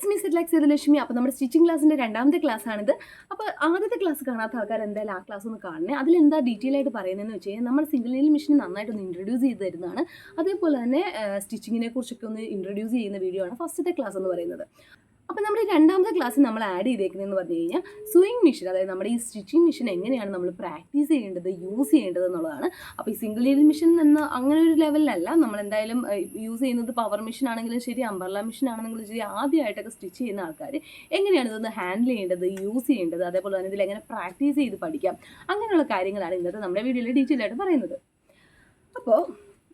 It's me set like Sethulakshmi. അപ്പോൾ നമ്മുടെ stitching ക്ലാസ്സിൻ്റെ രണ്ടാമത്തെ ക്ലാസ്സാണിത്. അപ്പോൾ ആദ്യത്തെ ക്ലാസ് കാണാത്ത ആൾക്കാർ എന്തായാലും ആ ക്ലാസ് ഒന്ന് കാണണേ. അതിലെന്താ ഡീറ്റെയിൽ ആയിട്ട് പറയുന്നതെന്ന് വെച്ച് കഴിഞ്ഞാൽ നമ്മൾ സിംഗിൾ നീഡിൽ മെഷീൻ നന്നായിട്ടൊന്ന് ഇൻട്രൊഡ്യൂസ് ചെയ്ത് തരുന്നതാണ്. അതേപോലെ തന്നെ സ്റ്റിച്ചിങ്ങിനെ കുറിച്ചൊക്കെ ഒന്ന് ഇൻട്രൊഡ്യൂസ് ചെയ്യുന്ന വീഡിയോ ആണ് ഫസ്റ്റത്തെ ക്ലാസ് എന്ന് പറയുന്നത്. അപ്പോൾ നമ്മുടെ രണ്ടാമത്തെ ക്ലാസ്സിൽ നമ്മൾ ആഡ് ചെയ്തേക്കുന്നതെന്ന് പറഞ്ഞു കഴിഞ്ഞാൽ സൂയിങ് മെഷീൻ, അതായത് നമ്മുടെ ഈ സ്റ്റിച്ചിങ് മെഷീൻ എങ്ങനെയാണ് നമ്മൾ പ്രാക്ടീസ് ചെയ്യേണ്ടത്, യൂസ് ചെയ്യേണ്ടത് എന്നുള്ളതാണ്. അപ്പോൾ ഈ സിംഗിൾ നീഡിൽ മെഷീൻ എന്ന അങ്ങനെ ഒരു ലെവലിലല്ല നമ്മൾ എന്തായാലും യൂസ് ചെയ്യുന്നത്. പവർ മെഷീൻ ആണെങ്കിലും ശരി, അംബ്രല്ല മെഷീൻ ആണെങ്കിലും ശരി, ആദ്യമായിട്ടൊക്കെ സ്റ്റിച്ച് ചെയ്യുന്ന ആൾക്കാർ എങ്ങനെയാണ് ഇതൊന്ന് ഹാൻഡിൽ ചെയ്യേണ്ടത്, യൂസ് ചെയ്യേണ്ടത്, അതേപോലെ തന്നെ ഇതിൽ എങ്ങനെ പ്രാക്ടീസ് ചെയ്ത് പഠിക്കാം, അങ്ങനെയുള്ള കാര്യങ്ങളാണ് ഇന്നത്തെ നമ്മുടെ വീഡിയോയിൽ ഡീറ്റെയിൽ ആയിട്ട് പറയുന്നത്. അപ്പോൾ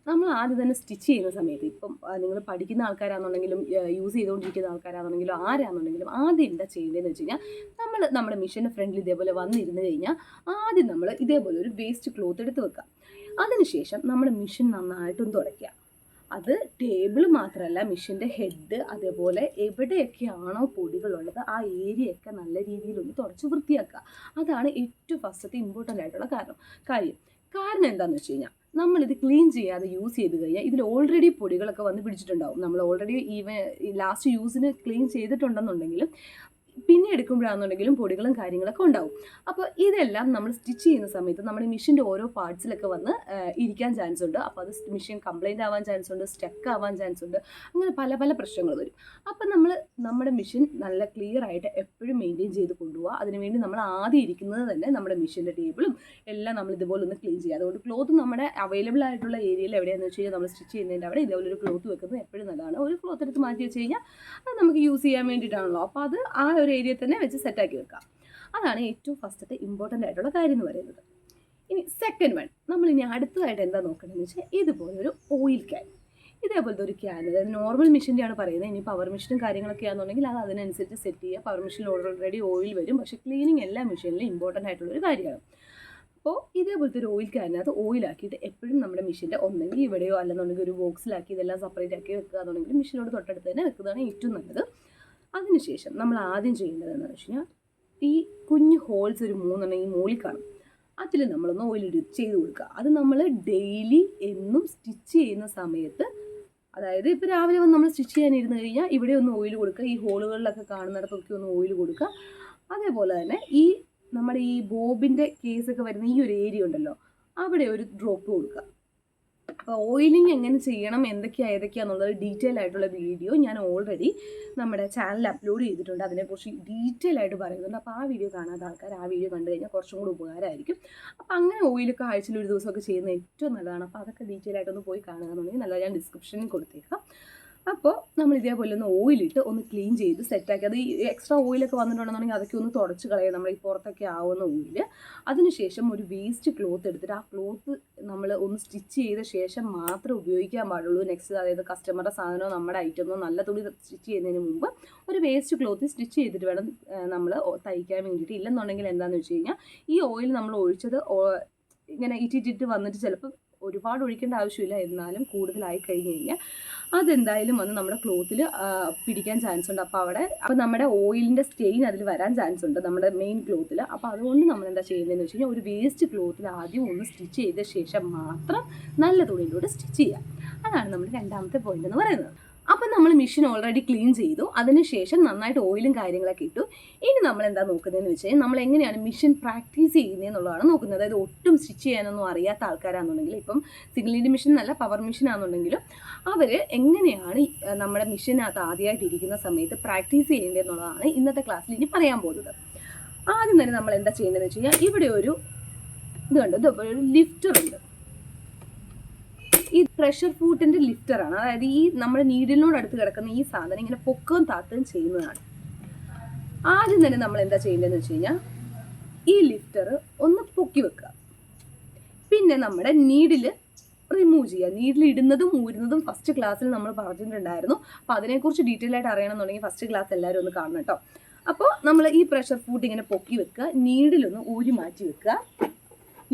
നമ്മൾ ആദ്യം തന്നെ സ്റ്റിച്ച് ചെയ്യുന്ന സമയത്ത് ഇപ്പം നിങ്ങൾ പഠിക്കുന്ന ആൾക്കാരാണെന്നുണ്ടെങ്കിലും യൂസ് ചെയ്തുകൊണ്ടിരിക്കുന്ന ആൾക്കാരാണെന്നുണ്ടെങ്കിലും ആരാണെന്നുണ്ടെങ്കിലും ആദ്യം എന്താ ചെയ്യേണ്ടതെന്ന് വെച്ച് കഴിഞ്ഞാൽ നമ്മുടെ മെഷീൻ്റെ ഫ്രണ്ടിൽ ഇതേപോലെ വന്നിരുന്ന് കഴിഞ്ഞാൽ ആദ്യം നമ്മൾ ഇതേപോലെ ഒരു വേസ്റ്റ് ക്ലോത്ത് എടുത്ത് വെക്കുക. അതിനുശേഷം നമ്മുടെ മെഷീൻ നന്നായിട്ടും തുടയ്ക്കുക. അത് ടേബിൾ മാത്രമല്ല, മെഷീൻ്റെ ഹെഡ്, അതേപോലെ എവിടെയൊക്കെയാണോ പൊടികളുള്ളത് ആ ഏരിയയൊക്കെ നല്ല രീതിയിലൊന്ന് തുടച്ച് വൃത്തിയാക്കുക. അതാണ് ഏറ്റവും ഫസ്റ്റത്തെ ഇമ്പോർട്ടൻ്റ് ആയിട്ടുള്ള കാരണം എന്താണെന്ന് വെച്ച് കഴിഞ്ഞാൽ നമ്മളിത് ക്ലീൻ ചെയ്യാതെ യൂസ് ചെയ്ത് കഴിഞ്ഞാൽ ഇതിൽ ഓൾറെഡി പൊടികളൊക്കെ വന്ന് പിടിച്ചിട്ടുണ്ടാവും. നമ്മൾ ഓൾറെഡി ലാസ്റ്റ് യൂസിന് ക്ലീൻ ചെയ്തിട്ടുണ്ടെന്നുണ്ടെങ്കിലും പിന്നെ എടുക്കുമ്പോഴാണെന്നുണ്ടെങ്കിലും പൊടികളും കാര്യങ്ങളൊക്കെ ഉണ്ടാവും. അപ്പോൾ ഇതെല്ലാം നമ്മൾ സ്റ്റിച്ച് ചെയ്യുന്ന സമയത്ത് നമ്മുടെ മെഷീൻ്റെ ഓരോ പാർട്സിലൊക്കെ വന്ന് ഇരിക്കാൻ ചാൻസ് ഉണ്ട്. അപ്പോൾ അത് മെഷീൻ കംപ്ലൈൻറ്റ് ആവാൻ ചാൻസ് ഉണ്ട്, സ്റ്റക്ക് ആവാൻ ചാൻസ് ഉണ്ട്, അങ്ങനെ പല പല പ്രശ്നങ്ങൾ വരും. അപ്പോൾ നമ്മുടെ മെഷീൻ നല്ല ക്ലിയർ ആയിട്ട് എപ്പോഴും മെയിൻറ്റെയിൻ ചെയ്ത് കൊണ്ടുപോകുക. അതിനുവേണ്ടി നമ്മൾ ആദ്യം ഇരിക്കുന്നത് തന്നെ നമ്മുടെ മെഷീൻ്റെ ടേബിളും എല്ലാം നമ്മൾ ഇതുപോലെ ഒന്ന് ക്ലീൻ ചെയ്യുക. അതുകൊണ്ട് ക്ലോത്ത് നമ്മുടെ അവൈലബിൾ ആയിട്ടുള്ള ഏരിയയിൽ എവിടെയാണെന്ന് വെച്ച് കഴിഞ്ഞാൽ നമ്മൾ സ്റ്റിച്ച് ചെയ്യുന്നതിൻ്റെ അവിടെ ഇതേപോലെ ഒരു ക്ലോത്ത് വെക്കുന്നത് എപ്പോഴും നല്ലതാണ്. ഒരു ക്ലോത്ത് എടുത്ത് മാറ്റി വെച്ച് കഴിഞ്ഞാൽ അത് നമുക്ക് യൂസ് ചെയ്യാൻ വേണ്ടിയിട്ടാണല്ലോ. അപ്പോൾ അത് ആ ഒരു ഏരിയ തന്നെ വെച്ച് സെറ്റാക്കി വെക്കാം. അതാണ് ഏറ്റവും ഫസ്റ്റത്തെ ഇമ്പോർട്ടൻ്റ് ആയിട്ടുള്ള കാര്യം എന്ന് പറയുന്നത്. ഇനി സെക്കൻഡ് വൺ, നമ്മൾ ഇനി അടുത്തതായിട്ട് എന്താ നോക്കണമെന്ന് വെച്ചാൽ ഇതുപോലൊരു ഓയിൽ ക്യാൻ, ഇതേപോലത്തെ ഒരു ക്യാൻ. അതായത് നോർമൽ മെഷീൻ്റെയാണ് പറയുന്നത്. ഇനി പവർ മെഷീനും കാര്യങ്ങളൊക്കെ ആണെന്നുണ്ടെങ്കിൽ അത് അതിനനുസരിച്ച് സെറ്റ് ചെയ്യുക. പവർ മെഷീനിൽ ഓൾറെഡി ഓയിൽ വരും, പക്ഷേ ക്ലീനിങ് എല്ലാ മെഷീനിലും ഇമ്പോർട്ടൻ്റ് ആയിട്ടുള്ളൊരു കാര്യമാണ്. അപ്പോൾ ഇതേപോലത്തെ ഒരു ഓയിൽ ക്യാനകത്ത് ഓയിലാക്കിയിട്ട് എപ്പോഴും നമ്മുടെ മെഷീൻ്റെ ഒന്നെങ്കിൽ ഇവിടെയോ അല്ലെന്നുണ്ടെങ്കിൽ ഒരു ബോക്സിലാക്കി ഇതെല്ലാം സെപ്പറേറ്റ് ആക്കി വെക്കുക എന്നുണ്ടെങ്കിൽ മെഷീനോട് തൊട്ടടുത്ത് തന്നെ വെക്കുന്നതാണ് ഏറ്റവും നല്ലത്. അതിനുശേഷം നമ്മൾ ആദ്യം ചെയ്യേണ്ടത് എന്താണെന്ന് വെച്ച് കഴിഞ്ഞാൽ ഈ കുഞ്ഞു ഹോൾസ് ഒരു 3 ഈ മോളിൽ കാണും, അതിൽ നമ്മളൊന്ന് ഓയിൽ ചെയ്ത് കൊടുക്കുക. അത് നമ്മൾ ഡെയിലി എന്നും സ്റ്റിച്ച് ചെയ്യുന്ന സമയത്ത്, അതായത് ഇപ്പോൾ രാവിലെ വന്ന് നമ്മൾ സ്റ്റിച്ച് ചെയ്യാനിരുന്ന് കഴിഞ്ഞാൽ ഇവിടെ ഒന്ന് ഓയിൽ കൊടുക്കുക, ഈ ഹോളുകളിലൊക്കെ കാണുന്നിടത്തൊക്കെ ഒന്ന് ഓയിൽ കൊടുക്കുക. അതേപോലെ തന്നെ നമ്മുടെ ഈ ബോബിൻ്റെ കേസൊക്കെ വരുന്ന ഈ ഒരു ഏരിയ ഉണ്ടല്ലോ, അവിടെ ഒരു ഡ്രോപ്പ് കൊടുക്കുക. അപ്പോൾ ഓയിലിംഗ് എങ്ങനെ ചെയ്യണം, ഏതൊക്കെയാണെന്നുള്ളത് ഡീറ്റെയിൽ ആയിട്ടുള്ള വീഡിയോ ഞാൻ ഓൾറെഡി നമ്മുടെ ചാനലിൽ അപ്ലോഡ് ചെയ്തിട്ടുണ്ട്. അതിനെക്കുറിച്ച് ഡീറ്റെയിൽ ആയിട്ട് പറയുന്നുണ്ട്. അപ്പോൾ ആ വീഡിയോ കാണാത്ത ആൾക്കാർ ആ വീഡിയോ കണ്ടു കഴിഞ്ഞാൽ കുറച്ചും കൂടി ഉപകാരമായിരിക്കും. അപ്പോൾ അങ്ങനെ ഓയിലൊക്കെ ആഴ്ചയിൽ ഒരു ദിവസമൊക്കെ ചെയ്യുന്നത് ഏറ്റവും നല്ലതാണ്. അപ്പോൾ അതൊക്കെ ഡീറ്റെയിൽ ആയിട്ടൊന്ന് പോയി കാണുക എന്നുണ്ടെങ്കിൽ നല്ലത്, ഞാൻ ഡിസ്ക്രിപ്ഷനിൽ കൊടുത്തേക്കാം. അപ്പോൾ നമ്മൾ ഇതേപോലെ ഒന്ന് ഓയിലിട്ട് ഒന്ന് ക്ലീൻ ചെയ്ത് സെറ്റാക്കി, അത് ഈ എക്സ്ട്രാ ഓയിലൊക്കെ വന്നിട്ടുണ്ടെന്നുണ്ടെങ്കിൽ അതൊക്കെ ഒന്ന് തുടച്ച് കളയുക, നമ്മൾ ഈ പുറത്തൊക്കെ ആവുന്ന ഓയിൽ. അതിനുശേഷം ഒരു വേസ്റ്റ് ക്ലോത്ത് എടുത്തിട്ട് ആ ക്ലോത്ത് നമ്മൾ ഒന്ന് സ്റ്റിച്ച് ചെയ്ത ശേഷം മാത്രമേ ഉപയോഗിക്കാൻ പാടുള്ളൂ. നെക്സ്റ്റ്, അതായത് കസ്റ്റമറുടെ സാധനമോ നമ്മുടെ ഐറ്റമോ നല്ല തുണി സ്റ്റിച്ച് ചെയ്യുന്നതിന് മുമ്പ് ഒരു വേസ്റ്റ് ക്ലോത്ത് സ്റ്റിച്ച് ചെയ്തിട്ട് വേണം നമ്മൾ തയ്ക്കാൻ വേണ്ടിയിട്ട്. ഇല്ലെന്നുണ്ടെങ്കിൽ എന്താണെന്ന് വെച്ച് കഴിഞ്ഞാൽ ഈ ഓയിൽ നമ്മൾ ഒഴിച്ചത് ഇങ്ങനെ ഇറ്റിട്ട് വന്നിട്ട് ചിലപ്പോൾ ഒരുപാട് ഒഴിക്കേണ്ട ആവശ്യമില്ല, എന്നാലും കൂടുതലായി കഴിഞ്ഞ് കഴിഞ്ഞാൽ അതെന്തായാലും വന്ന് നമ്മുടെ ക്ലോത്തിൽ പിടിക്കാൻ ചാൻസ് ഉണ്ട്. അപ്പോൾ നമ്മുടെ ഓയിലിൻ്റെ സ്റ്റെയിൻ അതിൽ വരാൻ ചാൻസ് ഉണ്ട് നമ്മുടെ മെയിൻ ക്ലോത്തിൽ. അപ്പോൾ അതുകൊണ്ട് നമ്മൾ എന്താ ചെയ്യുന്നതെന്ന് വെച്ച് കഴിഞ്ഞാൽ ഒരു വേസ്റ്റ് ക്ലോത്തിൽ ആദ്യം ഒന്ന് സ്റ്റിച്ച് ചെയ്ത ശേഷം മാത്രം നല്ല തുണിയിലൂടെ സ്റ്റിച്ച് ചെയ്യുക. അതാണ് നമ്മുടെ രണ്ടാമത്തെ പോയിന്റ് എന്ന് പറയുന്നത്. അപ്പം നമ്മൾ മെഷീൻ ഓൾറെഡി ക്ലീൻ ചെയ്തു, അതിനുശേഷം നന്നായിട്ട് ഓയിലും കാര്യങ്ങളൊക്കെ ഇട്ടു. ഇനി നമ്മൾ എന്താ നോക്കുന്നതെന്ന് വെച്ച് കഴിഞ്ഞാൽ നമ്മൾ എങ്ങനെയാണ് മെഷീൻ പ്രാക്ടീസ് ചെയ്യുന്നതെന്നുള്ളതാണ് നോക്കുന്നത്. അതായത് ഒട്ടും സ്റ്റിച്ച് ചെയ്യാനൊന്നും അറിയാത്ത ആൾക്കാരാണെന്നുണ്ടെങ്കിൽ, ഇപ്പം സിംഗിൾ നീഡിൽ മെഷീൻ അല്ല പവർ മെഷീൻ ആണെന്നുണ്ടെങ്കിലും അവർ എങ്ങനെയാണ് നമ്മുടെ മെഷീനകത്ത് ആദ്യമായിട്ട് ഇരിക്കുന്ന സമയത്ത് പ്രാക്ടീസ് ചെയ്യേണ്ടതെന്നുള്ളതാണ് ഇന്നത്തെ ക്ലാസ്സിൽ ഇനി പറയാൻ പോകുന്നത്. ആദ്യം തന്നെ നമ്മൾ എന്താ ചെയ്യേണ്ടതെന്ന് വെച്ച് കഴിഞ്ഞാൽ ഇവിടെ ഒരു ഇതുപോലെ ഒരു ലിഫ്റ്റർ ഉണ്ട്. ഈ പ്രഷർ ഫൂട്ടിൻ്റെ ലിഫ്റ്ററാണ്. അതായത് ഈ നമ്മുടെ നീഡിലിനോട് അടുത്ത് കിടക്കുന്ന ഈ സാധനം ഇങ്ങനെ പൊക്കവും താത്തുകയും ചെയ്യുന്നതാണ്. ആദ്യം തന്നെ നമ്മൾ എന്താ ചെയ്യേണ്ടതെന്ന് വെച്ച് കഴിഞ്ഞാൽ ഈ ലിഫ്റ്റർ ഒന്ന് പൊക്കി വെക്കുക. പിന്നെ നമ്മുടെ നീഡിൽ റിമൂവ് ചെയ്യുക. നീഡിൽ ഇടുന്നതും ഊരുന്നതും ഫസ്റ്റ് ക്ലാസ്സിൽ നമ്മൾ പറഞ്ഞിട്ടുണ്ടായിരുന്നു. അപ്പോൾ അതിനെക്കുറിച്ച് ഡീറ്റെയിൽ ആയിട്ട് അറിയണമെന്നുണ്ടെങ്കിൽ ഫസ്റ്റ് ക്ലാസ് എല്ലാവരും ഒന്ന് കാണണം കേട്ടോ. അപ്പോൾ നമ്മൾ ഈ പ്രഷർ ഫൂട്ട് ഇങ്ങനെ പൊക്കി വെക്കുക, നീഡിലൊന്ന് ഊരി മാറ്റി വെക്കുക.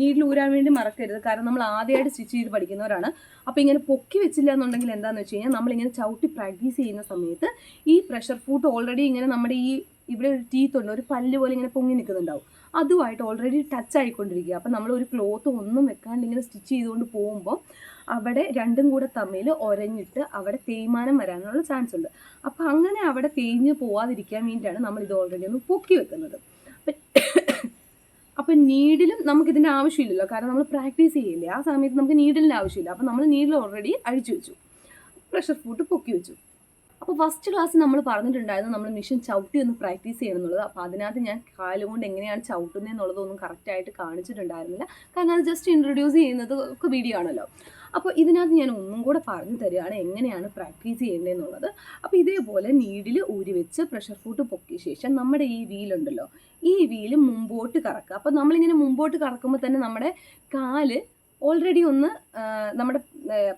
നീഡിൽ ഊരാൻ വേണ്ടി മറക്കരുത്, കാരണം നമ്മൾ ആദ്യമായിട്ട് സ്റ്റിച്ച് ചെയ്ത് പഠിക്കുന്നവരാണ്. അപ്പോൾ ഇങ്ങനെ പൊക്കി വെച്ചില്ല എന്നുണ്ടെങ്കിൽ എന്താണെന്ന് വെച്ച് കഴിഞ്ഞാൽ നമ്മളിങ്ങനെ ചവിട്ടി പ്രാക്ടീസ് ചെയ്യുന്ന സമയത്ത് ഈ പ്രഷർ ഫൂട്ട് ഓൾറെഡി ഇങ്ങനെ നമ്മുടെ ഇവിടെ ഒരു ടീത്ത് ഉണ്ട്, ഒരു പല്ല് പോലെ ഇങ്ങനെ പൊങ്ങി നിൽക്കുന്നുണ്ടാവും, അതുമായിട്ട് ഓൾറെഡി ടച്ച് ആയിക്കൊണ്ടിരിക്കുക. അപ്പോൾ നമ്മൾ ഒരു ക്ലോത്ത് ഒന്നും വെക്കാണ്ട് ഇങ്ങനെ സ്റ്റിച്ച് ചെയ്തുകൊണ്ട് പോകുമ്പോൾ അവിടെ രണ്ടും കൂടെ തമ്മിൽ ഉരഞ്ഞിട്ട് അവിടെ തേയ്മാനം വരാനുള്ള ചാൻസ് ഉണ്ട്. അപ്പോൾ അങ്ങനെ അവിടെ തേഞ്ഞ് പോവാതിരിക്കാൻ വേണ്ടിയിട്ടാണ് നമ്മൾ ഇത് ഓൾറെഡി ഒന്ന് പൊക്കി വെക്കുന്നത്. അപ്പം നീഡിലും നമുക്കിതിൻ്റെ ആവശ്യമില്ലല്ലോ, കാരണം നമ്മൾ പ്രാക്ടീസ് ചെയ്യില്ലേ, ആ സമയത്ത് നമുക്ക് നീഡിലിൻ്റെ ആവശ്യമില്ല. അപ്പോൾ നമ്മൾ നീഡിൽ ഓൾറെഡി അഴിച്ചു വെച്ചു, പ്രഷർ ഫുഡ് പൊക്കി വെച്ചു. അപ്പോൾ ഫസ്റ്റ് ക്ലാസ് നമ്മൾ പറഞ്ഞിട്ടുണ്ടായിരുന്നു നമ്മൾ മിഷൻ ചവിട്ടി ഒന്ന് പ്രാക്ടീസ് ചെയ്യണം എന്നുള്ളത്. അപ്പോൾ അതിനകത്ത് ഞാൻ കാലുകൊണ്ട് എങ്ങനെയാണ് ചവിട്ടുന്നത് എന്നുള്ളതൊന്നും കറക്റ്റായിട്ട് കാണിച്ചിട്ടുണ്ടായിരുന്നില്ല, കാരണം അത് ജസ്റ്റ് ഇൻട്രൊഡ്യൂസ് ചെയ്യുന്നത് ഒക്കെ വീഡിയോ ആണല്ലോ. അപ്പോൾ ഇതിനകത്ത് ഞാൻ ഒന്നും കൂടെ പറഞ്ഞു തരികയാണ് എങ്ങനെയാണ് പ്രാക്ടീസ് ചെയ്യേണ്ടതെന്നുള്ളത്. അപ്പോൾ ഇതേപോലെ നീഡിൽ ഊരി വെച്ച് പ്രഷർ ഫുഡ് പൊക്കിയ ശേഷം നമ്മുടെ ഈ വീലുണ്ടല്ലോ, ഈ വീല് മുമ്പോട്ട് കറക്കുക. അപ്പോൾ നമ്മളിങ്ങനെ മുമ്പോട്ട് കറക്കുമ്പോൾ തന്നെ നമ്മുടെ കാല് ഓൾറെഡി ഒന്ന് നമ്മുടെ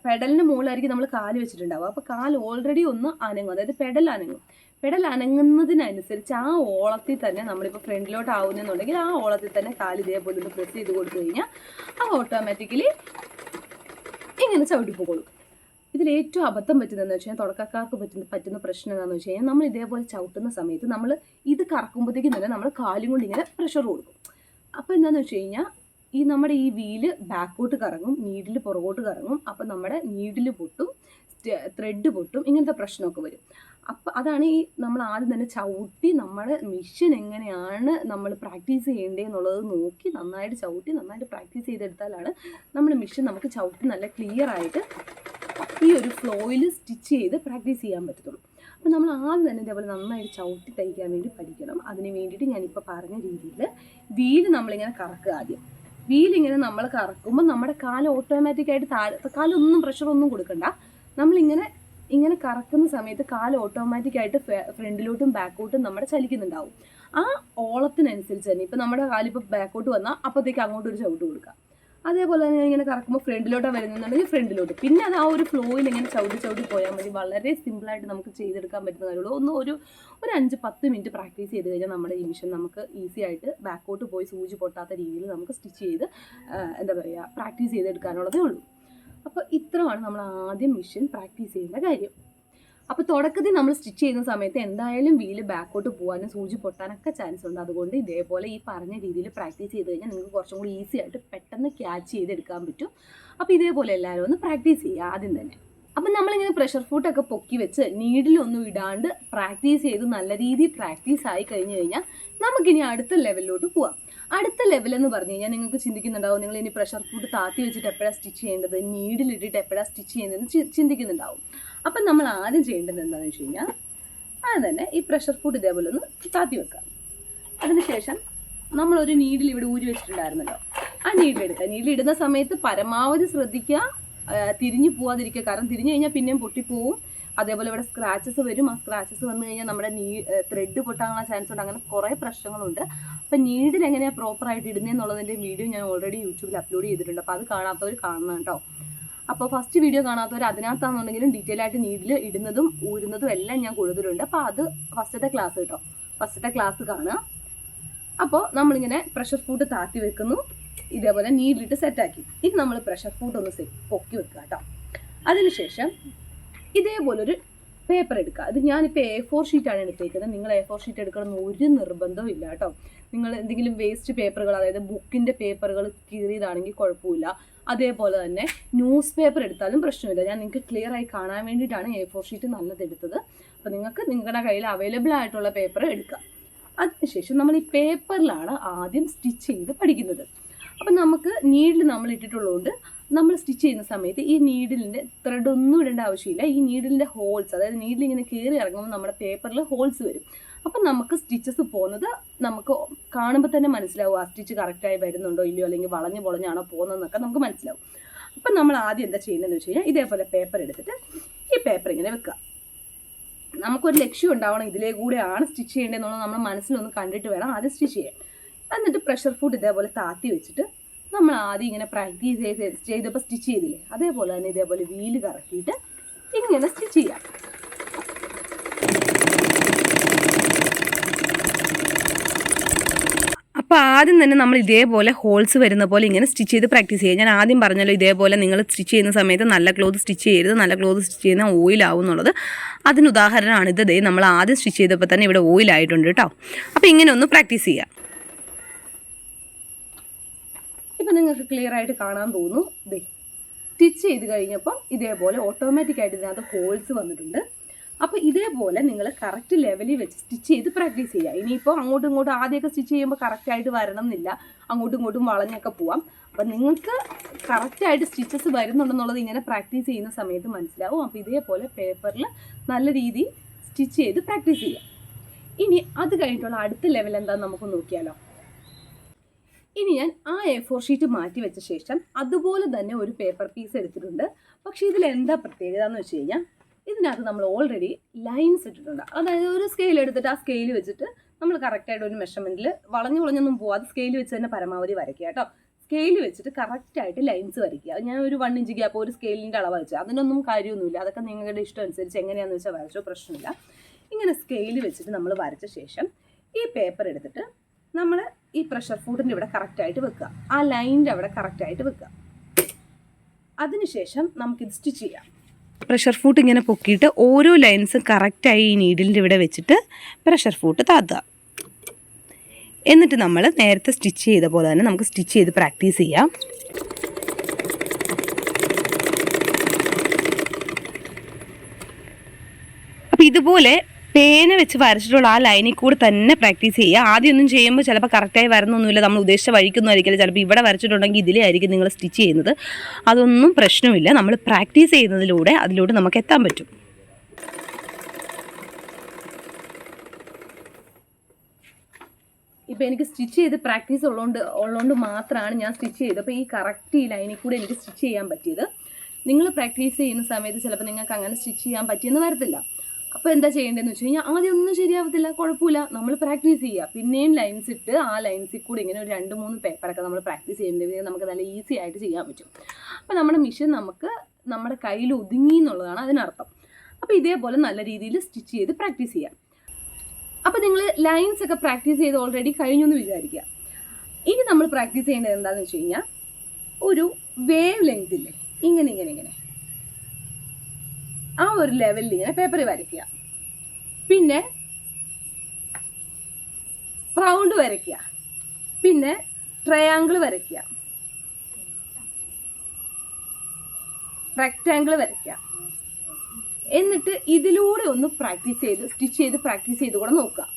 പെഡലിന് മുകളിലായിരിക്കും നമ്മൾ കാല് വെച്ചിട്ടുണ്ടാവുക. അപ്പോൾ കാല് ഓൾറെഡി ഒന്ന് അനങ്ങും, അതായത് പെഡൽ അനങ്ങും. പെഡൽ അനങ്ങുന്നതിനനുസരിച്ച് ആ ഓളത്തിൽ തന്നെ നമ്മളിപ്പോൾ ഫ്രണ്ടിലോട്ട് ആവുന്നെന്നുണ്ടെങ്കിൽ ആ ഓളത്തിൽ തന്നെ കാല് ഇതേപോലെ ഒന്ന് പ്രസ് ചെയ്ത് കൊടുത്തു കഴിഞ്ഞാൽ അത് ഓട്ടോമാറ്റിക്കലി ഇങ്ങനെ ചവിട്ടിപ്പോകും. ഇതിലേറ്റവും അബദ്ധം പറ്റുന്നതെന്ന് വെച്ച് കഴിഞ്ഞാൽ തുടക്കക്കാർക്ക് പറ്റുന്ന പ്രശ്നം എന്താണെന്ന് വെച്ച് കഴിഞ്ഞാൽ നമ്മൾ ഇതേപോലെ ചവിട്ടുന്ന സമയത്ത് നമ്മൾ ഇത് കറക്കുമ്പോഴത്തേക്കും തന്നെ നമ്മൾ കാലും കൊണ്ട് ഇങ്ങനെ പ്രഷർ കൊടുക്കും. അപ്പോൾ എന്താണെന്ന് വെച്ച് കഴിഞ്ഞാൽ ഈ നമ്മുടെ ഈ വീല് ബാക്കോട്ട് കറങ്ങും, നീഡിൽ പുറകോട്ട് കറങ്ങും. അപ്പം നമ്മുടെ നീഡിൽ പൊട്ടും, ത്രെഡ് പൊട്ടും, ഇങ്ങനത്തെ പ്രശ്നമൊക്കെ വരും. അപ്പോൾ അതാണ് ഈ നമ്മൾ ആദ്യം തന്നെ ചവിട്ടി നമ്മുടെ മിഷൻ എങ്ങനെയാണ് നമ്മൾ പ്രാക്ടീസ് ചെയ്യേണ്ടതെന്നുള്ളത് നോക്കി നന്നായിട്ട് ചവിട്ടി നന്നായിട്ട് പ്രാക്ടീസ് ചെയ്തെടുത്താലാണ് നമ്മുടെ മിഷൻ നമുക്ക് ചവിട്ടി നല്ല ക്ലിയർ ആയിട്ട് ഈ ഒരു ഫ്ലോയിൽ സ്റ്റിച്ച് ചെയ്ത് പ്രാക്ടീസ് ചെയ്യാൻ പറ്റത്തുള്ളൂ. അപ്പോൾ നമ്മൾ ആദ്യം തന്നെ ഇതേപോലെ നന്നായിട്ട് ചവിട്ടി തയ്ക്കാൻ വേണ്ടി പഠിക്കണം. അതിന് വേണ്ടിയിട്ട് ഞാനിപ്പോൾ പറഞ്ഞ രീതിയിൽ വീല് നമ്മളിങ്ങനെ കറക്കുക. ആദ്യം വീലിങ്ങനെ നമ്മൾ കറക്കുമ്പോൾ നമ്മുടെ കാല് ഓട്ടോമാറ്റിക്കായിട്ട് കാലൊന്നും പ്രഷറൊന്നും കൊടുക്കണ്ട. ഇങ്ങനെ കറക്കുന്ന സമയത്ത് കാല് ഓട്ടോമാറ്റിക്കായിട്ട് ഫ്രണ്ടിലോട്ടും ബാക്കോട്ടും നമ്മുടെ ചലിക്കുന്നുണ്ടാവും. ആ ഓളത്തിനനുസരിച്ച് തന്നെ ഇപ്പോൾ നമ്മുടെ കാലിപ്പോൾ ബാക്കോട്ട് വന്നാൽ അപ്പോഴത്തേക്ക് അങ്ങോട്ട് ഒരു ചവിട്ട് കൊടുക്കുക. അതേപോലെ തന്നെ ഇങ്ങനെ കറക്കുമ്പോൾ ഫ്രണ്ടിലോട്ടാണ് വരുന്നുണ്ടെങ്കിൽ ഫ്രണ്ടിലോട്ട്, പിന്നെ അത് ആ ഒരു ഫ്ലോയിൽ ഇങ്ങനെ ചവിട്ടി പോയാൽ മതി. വളരെ സിമ്പിളായിട്ട് നമുക്ക് ചെയ്തെടുക്കാൻ പറ്റുന്ന കാര്യമുള്ളൂ. ഒരു 5-10 മിനിറ്റ് പ്രാക്ടീസ് ചെയ്ത് കഴിഞ്ഞാൽ നമ്മുടെ ഈ മിഷൻ നമുക്ക് ഈസി ആയിട്ട് ബാക്കോട്ട് പോയി സൂചി പൊട്ടാത്ത രീതിയിൽ നമുക്ക് സ്റ്റിച്ച് ചെയ്ത് പ്രാക്ടീസ് ചെയ്തെടുക്കാനുള്ളതേ ഉള്ളൂ. അപ്പോൾ ഇത്രയാണ് നമ്മൾ ആദ്യം മിഷൻ പ്രാക്ടീസ് ചെയ്യേണ്ട കാര്യം. അപ്പോൾ തുടക്കത്തിൽ നമ്മൾ സ്റ്റിച്ച് ചെയ്യുന്ന സമയത്ത് എന്തായാലും വീല് ബാക്കോട്ട് പോകാനും സൂചി പൊട്ടാനൊക്കെ ചാൻസ് ഉണ്ട്. അതുകൊണ്ട് ഇതേപോലെ ഈ പറഞ്ഞ രീതിയിൽ പ്രാക്ടീസ് ചെയ്ത് കഴിഞ്ഞാൽ നിങ്ങൾക്ക് കുറച്ചും കൂടി ഈസി ആയിട്ട് പെട്ടെന്ന് ക്യാച്ച് ചെയ്തെടുക്കാൻ പറ്റും. അപ്പോൾ ഇതേപോലെ എല്ലാവരും ഒന്ന് പ്രാക്ടീസ് ചെയ്യുക ആദ്യം തന്നെ. അപ്പം നമ്മളിങ്ങനെ പ്രഷർ ഫുഡൊക്കെ പൊക്കി വെച്ച് നീഡിലൊന്നും ഇടാണ്ട് പ്രാക്ടീസ് ചെയ്ത് നല്ല രീതിയിൽ പ്രാക്ടീസ് ആയി കഴിഞ്ഞ് കഴിഞ്ഞാൽ നമുക്കിനി അടുത്ത ലെവലിലോട്ട് പോവാം. അടുത്ത ലെവലെന്ന് പറഞ്ഞു കഴിഞ്ഞാൽ നിങ്ങൾക്ക് ചിന്തിക്കുന്നുണ്ടാവും, നിങ്ങൾ ഇനി പ്രഷർ ഫുഡ് താത്തി വെച്ചിട്ട് എപ്പോഴാണ് സ്റ്റിച്ച് ചെയ്യേണ്ടത്, നീഡിലിട്ടിട്ട് എപ്പോഴാണ് സ്റ്റിച്ച് ചെയ്യുന്നതെന്ന് ചിന്തിക്കുന്നുണ്ടാവും. അപ്പം നമ്മൾ ആദ്യം ചെയ്യേണ്ടത് എന്താണെന്ന് വെച്ച് കഴിഞ്ഞാൽ അത് തന്നെ ഈ പ്രഷർ ഫുഡ് ഇതേപോലെ ഒന്ന് താത്തി വെക്കാം. അതിനുശേഷം നമ്മളൊരു നീഡിൽ ഇവിടെ ഊരി വെച്ചിട്ടുണ്ടായിരുന്നല്ലോ, ആ നീഡിലെടുക്കുക. നീഡിലിടുന്ന സമയത്ത് പരമാവധി ശ്രദ്ധിക്കുക തിരിഞ്ഞു പോവാതിരിക്കുക, കാരണം തിരിഞ്ഞു കഴിഞ്ഞാൽ പിന്നെയും പൊട്ടിപ്പോവും. അതേപോലെ ഇവിടെ സ്ക്രാച്ചസ് വരും. ആ സ്ക്രാച്ചസ് വന്നു കഴിഞ്ഞാൽ നമ്മുടെ ത്രെഡ് പൊട്ടാനുള്ള ചാൻസ് ഉണ്ട്. അങ്ങനെ കുറേ പ്രശ്നങ്ങളുണ്ട്. അപ്പം നീഡിൽ എങ്ങനെയാണ് പ്രോപ്പറായിട്ട് ഇടുന്നതെന്നുള്ളതിൻ്റെ വീഡിയോ ഞാൻ ഓൾറെഡി യൂട്യൂബിൽ അപ്ലോഡ് ചെയ്തിട്ടുണ്ട്. അപ്പോൾ അത് കാണാത്തവർ കാണണം കേട്ടോ. അപ്പോൾ ഫസ്റ്റ് വീഡിയോ കാണാത്തവർ അതിനകത്താണെന്നുണ്ടെങ്കിലും ഡീറ്റെയിൽ ആയിട്ട് നീഡിൽ ഇടുന്നതും ഊരുന്നതും എല്ലാം ഞാൻ കൊടുത്തിട്ടുണ്ട്. അപ്പോൾ അത് ഫസ്റ്റത്തെ ക്ലാസ് കേട്ടോ, ഫസ്റ്റത്തെ ക്ലാസ് കാണുക. അപ്പോൾ നമ്മളിങ്ങനെ പ്രഷർ ഫുഡ് താത്തി വെക്കുന്നു, ഇതേപോലെ നീഡിലിട്ട് സെറ്റാക്കി. ഇനി നമ്മൾ പ്രഷർ ഫുഡ് ഒന്ന് പൊക്കി വെക്കുക കേട്ടോ. അതിനുശേഷം ഇതേപോലൊരു പേപ്പർ എടുക്കുക. അത് ഞാനിപ്പോൾ A4 ഷീറ്റാണ് എടുത്തേക്കുന്നത്. നിങ്ങൾ A4 ഷീറ്റ് എടുക്കണമെന്ന് ഒരു നിർബന്ധവും ഇല്ല കേട്ടോ. നിങ്ങൾ എന്തെങ്കിലും വേസ്റ്റ് പേപ്പറുകൾ, അതായത് ബുക്കിൻ്റെ പേപ്പറുകൾ കീറിയതാണെങ്കിൽ കുഴപ്പമില്ല. അതേപോലെ തന്നെ ന്യൂസ് പേപ്പർ എടുത്താലും പ്രശ്നമില്ല. ഞാൻ നിങ്ങൾക്ക് ക്ലിയർ ആയി കാണാൻ വേണ്ടിയിട്ടാണ് A4 ഷീറ്റ് നല്ലത് എടുത്തത്. അപ്പോൾ നിങ്ങൾക്ക് നിങ്ങളുടെ കയ്യിൽ അവൈലബിൾ ആയിട്ടുള്ള പേപ്പർ എടുക്കുക. അതിനുശേഷം നമ്മൾ ഈ പേപ്പറിലാണ് ആദ്യം സ്റ്റിച്ച് ചെയ്ത് പഠിക്കുന്നത്. അപ്പം നമുക്ക് നീഡിൽ നമ്മൾ ഇട്ടിട്ടുള്ളതുകൊണ്ട് നമ്മൾ സ്റ്റിച്ച് ചെയ്യുന്ന സമയത്ത് ഈ നീഡിലിൻ്റെ ത്രെഡ് ഒന്നും ഇടേണ്ട ആവശ്യമില്ല. ഈ നീഡിലിൻ്റെ ഹോൾസ്, അതായത് നീഡിൽ ഇങ്ങനെ കയറി ഇറങ്ങുമ്പോൾ നമ്മുടെ പേപ്പറിൽ ഹോൾസ് വരും. അപ്പം നമുക്ക് സ്റ്റിച്ചസ് പോകുന്നത് നമുക്ക് കാണുമ്പോൾ തന്നെ മനസ്സിലാവും, ആ സ്റ്റിച്ച് കറക്റ്റായി വരുന്നുണ്ടോ ഇല്ലയോ, അല്ലെങ്കിൽ വളഞ്ഞ് പൊളഞ്ഞാണോ പോകുന്നതെന്നൊക്കെ നമുക്ക് മനസ്സിലാവും. അപ്പം നമ്മൾ ആദ്യം എന്താ ചെയ്യുന്നതെന്ന് വെച്ച് കഴിഞ്ഞാൽ ഇതേപോലെ പേപ്പർ എടുത്തിട്ട് ഈ പേപ്പർ ഇങ്ങനെ വെക്കുക. നമുക്കൊരു ലക്ഷ്യം ഉണ്ടാവണം, ഇതിലേ കൂടെയാണ് സ്റ്റിച്ച് ചെയ്യേണ്ടതെന്നുള്ളത് നമ്മുടെ മനസ്സിലൊന്ന് കണ്ടിട്ട് വേണം ആദ്യം സ്റ്റിച്ച് ചെയ്യാൻ. എന്നിട്ട് പ്രഷർ ഫുഡ് ഇതേപോലെ താത്തി വെച്ചിട്ട് നമ്മൾ ആദ്യം ഇങ്ങനെ പ്രാക്ടീസ് ചെയ്തപ്പോൾ സ്റ്റിച്ച് ചെയ്തില്ലേ, അതേപോലെ തന്നെ ഇതേപോലെ വീല് കറക്കിയിട്ട് ഇങ്ങനെ സ്റ്റിച്ച് ചെയ്യാം. അപ്പോൾ ആദ്യം തന്നെ നമ്മൾ ഇതേപോലെ ഹോൾസ് വരുന്ന പോലെ ഇങ്ങനെ സ്റ്റിച്ച് ചെയ്ത് പ്രാക്ടീസ് ചെയ്യുക. ഞാൻ ആദ്യം പറഞ്ഞല്ലോ, ഇതേപോലെ നിങ്ങൾ സ്റ്റിച്ച് ചെയ്യുന്ന സമയത്ത് നല്ല ക്ലോത്ത് സ്റ്റിച്ച് ചെയ്യരുത്, നല്ല ക്ലോത്ത് സ്റ്റിച്ച് ചെയ്യുന്ന ഓയിലാവും എന്നുള്ളത്. അതിന് ഉദാഹരണമാണ് ഇത്. നമ്മൾ ആദ്യം സ്റ്റിച്ച് ചെയ്തപ്പോൾ തന്നെ ഇവിടെ ഓയിലായിട്ടുണ്ട് കേട്ടോ. അപ്പോൾ ഇങ്ങനെ ഒന്ന് പ്രാക്ടീസ് ചെയ്യാം. ഇപ്പം നിങ്ങൾക്ക് ക്ലിയർ ആയിട്ട് കാണാൻ തോന്നുന്നു. സ്റ്റിച്ച് ചെയ്ത് കഴിഞ്ഞപ്പോൾ ഇതേപോലെ ഓട്ടോമാറ്റിക്കായിട്ട് ഇതിനകത്ത് ഹോൾസ് വന്നിട്ടുണ്ട്. അപ്പോൾ ഇതേപോലെ നിങ്ങൾ കറക്റ്റ് ലെവലിൽ വെച്ച് സ്റ്റിച്ച് ചെയ്ത് പ്രാക്ടീസ് ചെയ്യുക. ഇനിയിപ്പോൾ അങ്ങോട്ടും ഇങ്ങോട്ടും ആദ്യമൊക്കെ സ്റ്റിച്ച് ചെയ്യുമ്പോൾ കറക്റ്റായിട്ട് വരണം എന്നില്ല, അങ്ങോട്ടും ഇങ്ങോട്ടും വളഞ്ഞൊക്കെ പോവാം. അപ്പം നിങ്ങൾക്ക് കറക്റ്റായിട്ട് സ്റ്റിച്ചസ് വരുന്നുണ്ടെന്നുള്ളത് ഇങ്ങനെ പ്രാക്ടീസ് ചെയ്യുന്ന സമയത്ത് മനസ്സിലാവും. അപ്പോൾ ഇതേപോലെ പേപ്പറിൽ നല്ല രീതിയിൽ സ്റ്റിച്ച് ചെയ്ത് പ്രാക്ടീസ് ചെയ്യുക. ഇനി അത് കഴിഞ്ഞിട്ടുള്ള അടുത്ത ലെവൽ എന്താണെന്ന് നമുക്ക് നോക്കിയാലോ. ഇനി ഞാൻ ആ A4 ഷീറ്റ് മാറ്റി വെച്ച ശേഷം അതുപോലെ തന്നെ ഒരു പേപ്പർ പീസ് എടുത്തിട്ടുണ്ട്. പക്ഷേ ഇതിലെന്താ പ്രത്യേകത എന്ന് വെച്ച് കഴിഞ്ഞാൽ ഇതിനകത്ത് നമ്മൾ ഓൾറെഡി ലൈൻസ് ഇട്ടിട്ടുണ്ട്. അതായത് ഒരു സ്കെയിൽ എടുത്തിട്ട് ആ സ്കെയിൽ വെച്ചിട്ട് നമ്മൾ കറക്റ്റായിട്ട് ഒരു മെഷർമെൻറ്റിൽ വളഞ്ഞൊന്നും പോവാതെ സ്കെയിൽ വെച്ച് തന്നെ പരമാവധി വരയ്ക്കുക കേട്ടോ. സ്കെയിൽ വെച്ചിട്ട് കറക്റ്റായിട്ട് ലൈൻസ് വരയ്ക്കുക. ഞാൻ ഒരു 1 ഇഞ്ച് ഗ്യാപ്പ് ഒരു സ്കെയിലിൻ്റെ അളവ് വെച്ചാൽ അതിനൊന്നും കാര്യമൊന്നുമില്ല. അതൊക്കെ നിങ്ങളുടെ ഇഷ്ടം അനുസരിച്ച് എങ്ങനെയാണെന്ന് വെച്ചാൽ വരച്ചോ, പ്രശ്നമില്ല. ഇങ്ങനെ സ്കെയിൽ വെച്ചിട്ട് നമ്മൾ വരച്ച ശേഷം ഈ പേപ്പർ എടുത്തിട്ട് നമ്മൾ ഈ പ്രഷർ ഫുഡിൻ്റെ ഇവിടെ കറക്റ്റായിട്ട് വെക്കുക, ആ ലൈനിൻ്റെ അവിടെ കറക്റ്റായിട്ട് വെക്കുക. അതിനുശേഷം നമുക്കിത് സ്റ്റിച്ച് ചെയ്യാം. പ്രഷർ ഫുഡ് ഇങ്ങനെ പൊക്കിയിട്ട് ഓരോ ലൈൻസും കറക്റ്റായി ഈ നീഡിലിൻ്റെ ഇവിടെ വെച്ചിട്ട് പ്രഷർ ഫുഡ് താത്തുക. എന്നിട്ട് നമ്മൾ നേരത്തെ സ്റ്റിച്ച് ചെയ്ത പോലെ തന്നെ നമുക്ക് സ്റ്റിച്ച് ചെയ്ത് പ്രാക്ടീസ് ചെയ്യാം. അപ്പോൾ ഇതുപോലെ പേന വെച്ച് വരച്ചിട്ടുള്ള ആ ലൈനിൽ കൂടെ തന്നെ പ്രാക്ടീസ് ചെയ്യുക. ആദ്യമൊന്നും ചെയ്യുമ്പോൾ ചിലപ്പോൾ കറക്റ്റായി വരുന്നൊന്നുമില്ല, നമ്മൾ ഉദ്ദേശിച്ച വഴിക്കൊന്നും ആയിരിക്കില്ല. ചിലപ്പോൾ ഇവിടെ വരച്ചിട്ടുണ്ടെങ്കിൽ ഇതിലേ ആയിരിക്കും നിങ്ങൾ സ്റ്റിച്ച് ചെയ്യുന്നത്. അതൊന്നും പ്രശ്നമില്ല, നമ്മൾ പ്രാക്ടീസ് ചെയ്യുന്നതിലൂടെ അതിലൂടെ നമുക്ക് എത്താൻ പറ്റും. ഇപ്പോൾ എനിക്ക് സ്റ്റിച്ച് ചെയ്ത് പ്രാക്ടീസ് ഉള്ളതുകൊണ്ട് മാത്രമാണ് ഞാൻ സ്റ്റിച്ച് ചെയ്തത്. അപ്പോൾ ഈ കറക്റ്റ് ഈ ലൈനിൽ കൂടെ എനിക്ക് സ്റ്റിച്ച് ചെയ്യാൻ പറ്റിയത്. നിങ്ങൾ പ്രാക്ടീസ് ചെയ്യുന്ന സമയത്ത് ചിലപ്പോൾ നിങ്ങൾക്ക് അങ്ങനെ സ്റ്റിച്ച് ചെയ്യാൻ പറ്റിയെന്ന് വരത്തില്ല. അപ്പോൾ എന്താ ചെയ്യേണ്ടതെന്ന് വെച്ച് കഴിഞ്ഞാൽ ആദ്യം ഒന്നും ശരിയാവത്തില്ല, കുഴപ്പമില്ല, നമ്മൾ പ്രാക്ടീസ് ചെയ്യുക. പിന്നെയും ലൈൻസ് ഇട്ട് ആ ലൈൻസിൽ കൂടി ഇങ്ങനെ ഒരു 2-3 പേപ്പറൊക്കെ നമ്മൾ പ്രാക്ടീസ് ചെയ്യുമ്പോൾ നമുക്ക് നല്ല ഈസി ആയിട്ട് ചെയ്യാൻ പറ്റും. അപ്പോൾ നമ്മുടെ മെഷീൻ നമ്മുടെ കയ്യിൽ ഒതുങ്ങി എന്നുള്ളതാണ് അതിനർത്ഥം. അപ്പോൾ ഇതേപോലെ നല്ല രീതിയിൽ സ്റ്റിച്ച് ചെയ്ത് പ്രാക്ടീസ് ചെയ്യാം. അപ്പോൾ നിങ്ങൾ ലൈൻസ് ഒക്കെ പ്രാക്ടീസ് ചെയ്ത് ഓൾറെഡി കഴിഞ്ഞെന്ന് വിചാരിക്കുക. ഇനി നമ്മൾ പ്രാക്ടീസ് ചെയ്യേണ്ടത് എന്താണെന്ന് വെച്ച് കഴിഞ്ഞാൽ ഒരു വേവ് ലെങ്തില്ലേ, ഇങ്ങനെ ആ ഒരു ലെവലിൽ ഇങ്ങനെ പേപ്പറിൽ വരയ്ക്കുക. പിന്നെ റൗണ്ട് വരയ്ക്കുക, പിന്നെ ട്രയാങ്കിൾ വരയ്ക്കുക, റെക്റ്റാങ്കിൾ വരയ്ക്കുക. എന്നിട്ട് ഇതിലൂടെ ഒന്ന് പ്രാക്ടീസ് ചെയ്ത് സ്റ്റിച്ച് ചെയ്ത് പ്രാക്ടീസ് ചെയ്ത് കൂടെ നോക്കുക.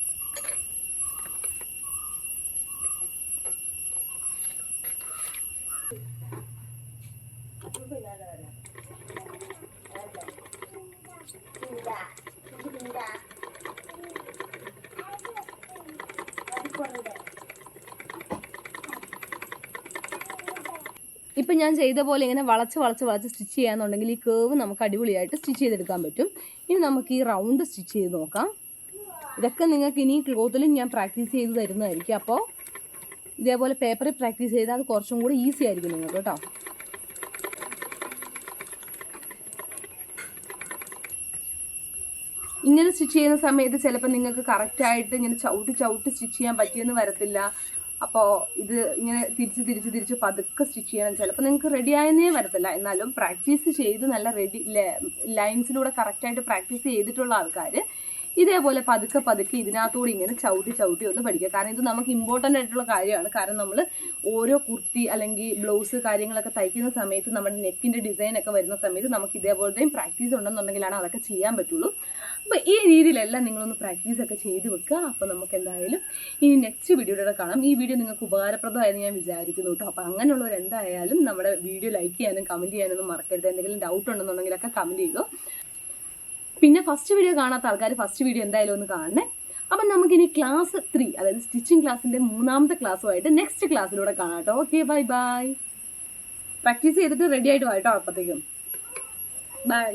ഇപ്പം ഞാൻ ചെയ്ത പോലെ ഇങ്ങനെ വളച്ച് സ്റ്റിച്ച് ചെയ്യാന്നുണ്ടെങ്കിൽ ഈ കേവ് നമുക്ക് അടിപൊളിയായിട്ട് സ്റ്റിച്ച് ചെയ്തെടുക്കാൻ പറ്റും. ഇനി നമുക്ക് ഈ റൗണ്ട് സ്റ്റിച്ച് ചെയ്ത് നോക്കാം. ഇതൊക്കെ നിങ്ങൾക്ക് ഇനി ക്ലോത്തിലും ഞാൻ പ്രാക്ടീസ് ചെയ്ത് തരുന്നതായിരിക്കും. അപ്പോൾ ഇതേപോലെ പേപ്പറിൽ പ്രാക്ടീസ് ചെയ്താൽ അത് കുറച്ചും കൂടി ഈസി ആയിരിക്കും നിങ്ങൾക്ക് കേട്ടോ. ഇങ്ങനെ സ്റ്റിച്ച് ചെയ്യുന്ന സമയത്ത് ചിലപ്പോൾ നിങ്ങൾക്ക് കറക്റ്റായിട്ട് ഇങ്ങനെ ചവിട്ടി സ്റ്റിച്ച് ചെയ്യാൻ പറ്റിയെന്ന് വരത്തില്ല. അപ്പോൾ ഇത് ഇങ്ങനെ തിരിച്ച് പതുക്കെ സ്റ്റിച്ച് ചെയ്യണം. ചിലപ്പോൾ നിങ്ങൾക്ക് റെഡി ആയെന്നേ വരത്തില്ല. എന്നാലും പ്രാക്ടീസ് ചെയ്ത് നല്ല ലൈൻസിലൂടെ കറക്റ്റായിട്ട് പ്രാക്ടീസ് ചെയ്തിട്ടുള്ള ആൾക്കാർ ഇതേപോലെ പതുക്കെ ഇതിനകത്തൂടെ ഇങ്ങനെ ചവിട്ടി ഒന്ന് പഠിക്കുക. കാരണം ഇത് നമുക്ക് ഇമ്പോർട്ടൻ്റ് ആയിട്ടുള്ള കാര്യമാണ്. കാരണം നമ്മൾ ഓരോ കുർത്തി അല്ലെങ്കിൽ ബ്ലൗസ് കാര്യങ്ങളൊക്കെ തയ്ക്കുന്ന സമയത്ത് നമ്മുടെ നെക്കിൻ്റെ ഡിസൈനൊക്കെ വരുന്ന സമയത്ത് നമുക്ക് ഇതേപോലത്തെയും പ്രാക്ടീസ് ഉണ്ടെന്നുണ്ടെങ്കിലാണ് അതൊക്കെ ചെയ്യാൻ പറ്റുള്ളൂ. അപ്പോൾ ഈ രീതിയിലെല്ലാം നിങ്ങളൊന്ന് പ്രാക്ടീസൊക്കെ ചെയ്ത് വെക്കുക. അപ്പോൾ നമുക്ക് എന്തായാലും ഇനി നെക്സ്റ്റ് വീഡിയോയുടെ കാണാം. ഈ വീഡിയോ നിങ്ങൾക്ക് ഉപകാരപ്രദമായെന്ന് ഞാൻ വിചാരിക്കുന്നു കേട്ടോ. അപ്പോൾ അങ്ങനെയുള്ളവർ എന്തായാലും നമ്മുടെ വീഡിയോ ലൈക്ക് ചെയ്യാനും കമൻറ്റ് ചെയ്യാനൊന്നും മറക്കരുത്. എന്തെങ്കിലും ഡൗട്ട് ഉണ്ടെന്നുണ്ടെങ്കിലൊക്കെ കമൻറ്റ് ചെയ്തോ. പിന്നെ ഫസ്റ്റ് വീഡിയോ കാണാത്ത ആൾക്കാർ ഫസ്റ്റ് വീഡിയോ എന്തായാലും ഒന്ന് കാണണേ. അപ്പം നമുക്കിനി ക്ലാസ് 3 അതായത് സ്റ്റിച്ചിങ് ക്ലാസ്സിൻ്റെ 3ാമത്തെ ക്ലാസ്സുമായിട്ട് നെക്സ്റ്റ് ക്ലാസ്സിലൂടെ കാണാം കേട്ടോ. Okay, bye. പ്രാക്ടീസ് ചെയ്തിട്ട് റെഡി ആയിട്ട് വാ കേട്ടോ. അപ്പോഴത്തേക്കും ബൈ.